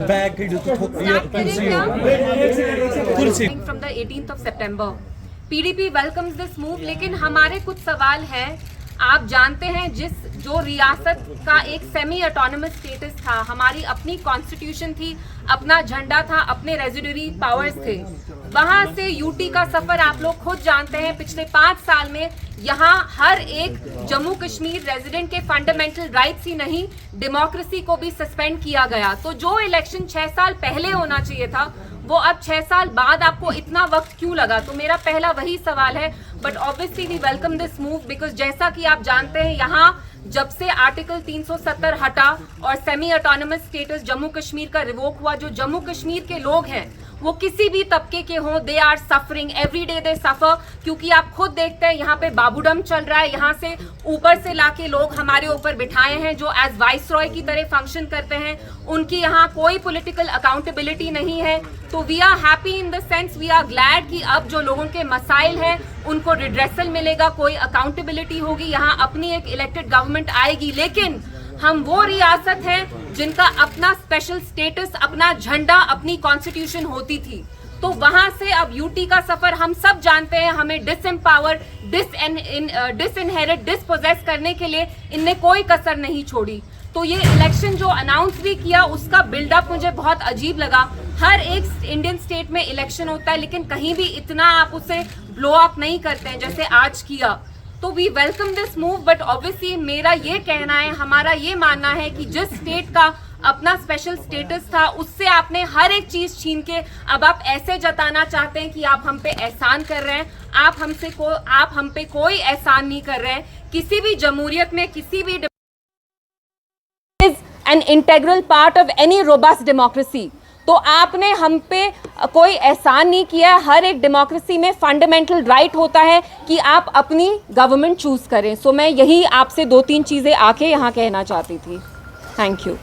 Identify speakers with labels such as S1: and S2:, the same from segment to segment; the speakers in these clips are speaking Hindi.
S1: From the 18th of September, PDP welcomes this move, लेकिन हमारे कुछ सवाल हैं। आप जानते हैं जो रियासत का एक सेमी ऑटोनमस स्टेटस था, हमारी अपनी कॉन्स्टिट्यूशन थी, अपना झंडा था, अपने रेजिडरी पावर्स थे, वहां से यूटी का सफर आप लोग खुद जानते हैं। पिछले 5 साल में यहाँ हर एक जम्मू कश्मीर रेजिडेंट के फंडामेंटल राइट्स ही नहीं, डेमोक्रेसी को भी सस्पेंड किया गया। तो जो इलेक्शन 6 साल पहले होना चाहिए था, वो अब 6 साल बाद आपको इतना वक्त क्यों लगा? तो मेरा पहला वही सवाल है। But obviously we welcome this move because जैसा कि आप जानते हैं, यहाँ जब से आर्टिकल 370 हटा और semi autonomous status Jammu Kashmir का रिवोक हुआ, जो जम्मू कश्मीर के लोग हैं वो किसी भी तबके के हों, they are suffering every day, they suffer. क्योंकि आप खुद देखते हैं यहाँ पे बाबूडम चल रहा है, यहाँ से ऊपर से लाके लोग हमारे ऊपर बिठाए हैं जो एज वाइस रॉय की तरह फंक्शन करते हैं। उनकी यहाँ कोई पॉलिटिकल अकाउंटेबिलिटी नहीं है। तो we are happy in the sense, we are glad कि अब जो लोगों के मसाइल हैं उनको रिड्रेसल मिलेगा, कोई अकाउंटेबिलिटी होगी, यहाँ अपनी एक इलेक्टेड गवर्नमेंट आएगी। लेकिन हम वो रियासत हैं जिनका अपना स्पेशल स्टेटस, अपना झंडा, अपनी कॉन्स्टिट्यूशन होती थी। तो वहां से अब यूटी का सफर हम सब जानते हैं, हमें डिसएम्पावर, डिसइनहेरिट, डिसपोजेस करने के लिए इनने कोई कसर नहीं छोड़ी। तो ये इलेक्शन जो अनाउंस भी किया, उसका बिल्डअप मुझे बहुत अजीब लगा। हर एक इंडियन स्टेट में इलेक्शन होता है, लेकिन कहीं भी इतना आप उसे ब्लो अप नहीं करते हैं जैसे आज किया। तो we welcome this move, but obviously मेरा ये कहना है, हमारा ये मानना है कि जिस स्टेट का अपना स्पेशल स्टेटस था, उससे आपने हर एक चीज छीन के अब आप ऐसे जताना चाहते हैं कि आप हम पे एहसान कर रहे हैं। आप हम पे कोई एहसान नहीं कर रहे हैं। किसी भी जमहूरियत में किसी भी is an integral part of any robust democracy. तो आपने हम पे कोई एहसान नहीं किया। हर एक डेमोक्रेसी में फंडामेंटल राइट होता है कि आप अपनी गवर्नमेंट चूज करें। सो मैं यही आपसे 2-3 चीजें आके यहाँ कहना चाहती थी। Thank you.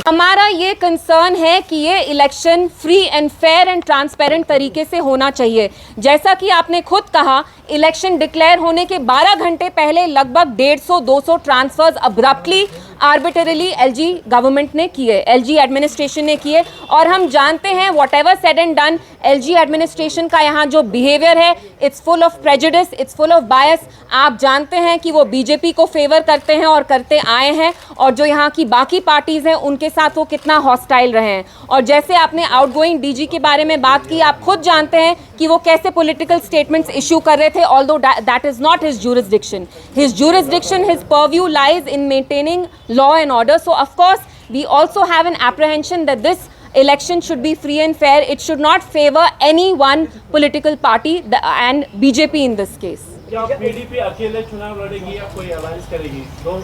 S1: हमारा ये कंसर्न है कि ये election free and fair and transparent तरीके से होना चाहिए। जैसा कि आपने खुद कहा, इलेक्शन डिक्लेयर होने के 12 घंटे पहले लगभग 150-200 ट्रांसफर्स अब्रप्टली आर्बिटरली एलजी गवर्नमेंट ने किए, एलजी एडमिनिस्ट्रेशन ने किए। और हम जानते हैं what ever said and done, LG administration का यहाँ जो बिहेवियर है, it's full of prejudice, it's full of बायस। आप जानते हैं कि वो बीजेपी को फेवर करते हैं और करते आए हैं, और जो यहाँ की बाकी पार्टीज हैं उनके साथ वो कितना हॉस्टाइल रहे हैं। और जैसे आपने आउटगोइंग डीजी के बारे में बात की, आप खुद जानते हैं कि वो कैसे पॉलिटिकल स्टेटमेंट्स इशू कर रहे थे, although that is not his jurisdiction. His jurisdiction, his purview lies in maintaining law and order. So of course we also have an apprehension that this election should be free and fair. It should not favor any one political party and BJP in this case.
S2: क्या पीडीपी अकेले चुनाव लड़ेगी या कोई अलायंस करेगी? दो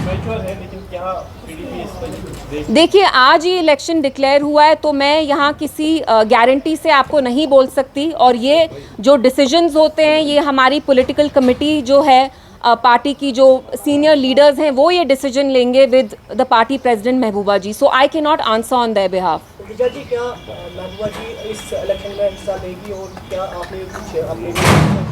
S2: मैच्योर है, लेकिन क्या पीडीपी इस पर?
S1: देखिए, आज ही इलेक्शन डिक्लेयर हुआ है, तो मैं यहाँ किसी गारंटी से आपको नहीं बोल सकती। और ये जो डिसीजंस होते हैं, ये हमारी पॉलिटिकल कमेटी जो है, पार्टी की जो सीनियर लीडर्स हैं, वो ये डिसीजन लेंगे with the party president Mehbooba ji. So I can not answer on their behalf.
S3: Vijay ji, क्या महबूबा जी इस इलेक्शन में हिस्सा लेगी और क्या आपने कुछ अपने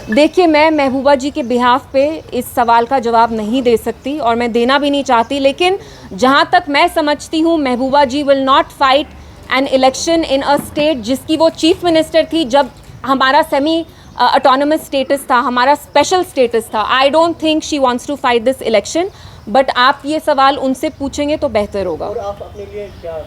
S1: देखिए, मैं महबूबा जी के बिहाफ पे इस सवाल का जवाब नहीं दे सकती और मैं देना भी नहीं चाहती। लेकिन जहाँ तक मैं समझती हूँ, Mehbooba ji will not fight an election in a state जिसकी वो चीफ मिनिस्टर थी जब हमारा सेमी ऑटोनमस स्टेटस था, हमारा स्पेशल स्टेटस था। I don't think she wants to fight this election, but आप ये सवाल उनसे पूछेंगे तो बेहतर होगा।
S3: और आप अपने लिए क्या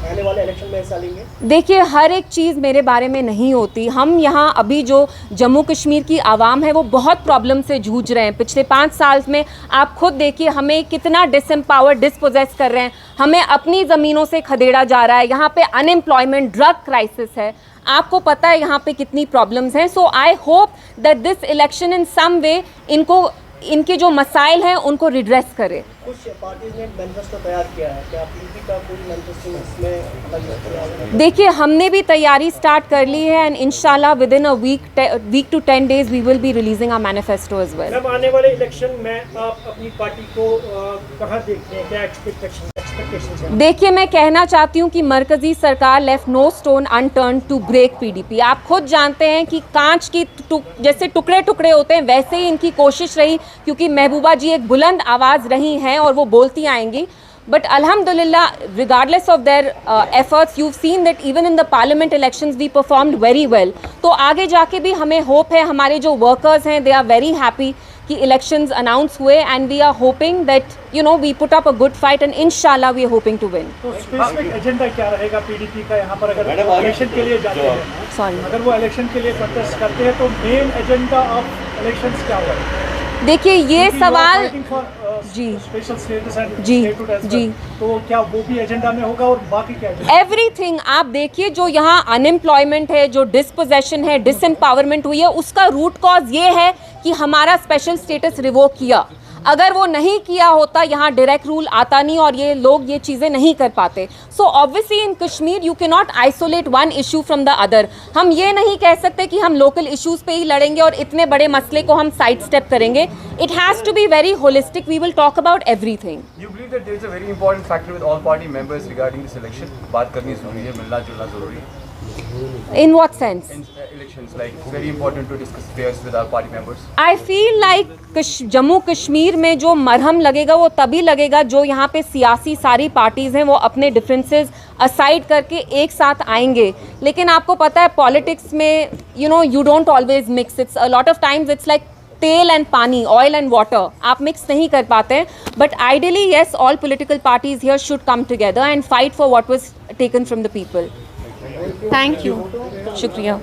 S3: आने वाले इलेक्शन में हिस्सा लेंगे?
S1: देखिए, हर एक चीज़ मेरे बारे में नहीं होती। हम यहाँ अभी जो जम्मू कश्मीर की आवाम है वो बहुत प्रॉब्लम से जूझ रहे हैं। पिछले 5 साल में आप खुद देखिए हमें कितना डिसएम्पावर, डिसपोजेस कर रहे हैं, हमें अपनी ज़मीनों से खदेड़ा जा रहा है। यहाँ पे अनएम्प्लॉयमेंट, ड्रग क्राइसिस है, आपको पता है यहाँ पे कितनी प्रॉब्लम्स हैं। So I hope that this election in some way इनके जो मसाइल हैं उनको रिड्रेस करे।
S3: कुछ पार्टीज ने मैनिफेस्टो तैयार किया है, क्या पीडीपी का कोई मैनिफेस्टो इसमें?
S1: देखिए, हमने भी तैयारी स्टार्ट कर ली है एंड इंशाल्लाह within a week to 10 days we will be releasing our manifesto as well.
S3: आने वाले इलेक्शन में आप अपनी पार्टी को कहाँ देखते हैं, क्या एक्सपेक्टेशन implications हैं?
S1: देखिए, मैं कहना चाहती हूँ कि मरकजी सरकार left no stone unturned to break PDP. आप खुद जानते हैं कि कांच की जैसे टुकड़े टुकड़े होते हैं, वैसे ही इनकी कोशिश रही, क्योंकि महबूबा जी एक बुलंद आवाज़ रही हैं और वो बोलती आएंगी। But Alhamdulillah, regardless of their efforts, you've seen that even in the parliament elections we performed very well. तो आगे जाके भी हमें hope है, हमारे जो workers हैं they are very happy कि elections announce हुए and we are hoping that we put up a good fight and inshallah we are hoping to win.
S4: तो स्पेसिफिक एजेंडा क्या रहेगा पीडीपी का यहाँ पर अगर इलेक्शन के लिए जाते हैं?
S1: Sorry.
S4: अगर वो इलेक्शन के लिए कंटेस्ट करते हैं तो मेन एजेंडा ऑफ इलेक्शंस क्या होगा?
S1: देखिए, ये सवाल जी
S4: स्पेशल स्टेटस एंड
S1: जी, जी।
S4: तो क्या वो भी एजेंडा में होगा और बाकी क्या एजेंडा?
S1: एवरीथिंग आप देखिए, जो यहाँ अनएम्प्लॉयमेंट है, जो डिसपोजेशन है, डिसएम्पावरमेंट हुई है, उसका रूट कॉज ये है कि हमारा स्पेशल स्टेटस रिवोक किया। अगर वो नहीं किया होता, यहाँ डायरेक्ट रूल आता नहीं और ये लोग ये चीज़ें नहीं कर पाते। So obviously in Kashmir you can not isolate one issue from the other. हम ये नहीं कह सकते कि हम लोकल इश्यूज़ पे ही लड़ेंगे और इतने बड़े मसले को हम साइड स्टेप करेंगे। It has to be very holistic, we will talk about everything.
S5: You believe that there is a very important factor with all party members regarding this election? बात करनी ज़रूरी है, मिलना जुलना ज़रूरी है।
S1: In what sense?
S5: In elections, like it's very important to discuss affairs with our party members.
S1: I feel like Jammu Kashmir में जो मरहम लगेगा वो तभी लगेगा जो यहाँ पे सियासी सारी पार्टीज़ हैं वो अपने डिफरेंसेस असाइड करके एक साथ आएंगे। लेकिन आपको पता है पॉलिटिक्स में you don't always mix, it's a lot of times it's like तेल एंड पानी, ऑयल एंड वाटर, आप मिक्स नहीं कर पाते हैं। But ideally yes, all political parties here should come together and fight for what was taken from the people. Thank you, शुक्रिया।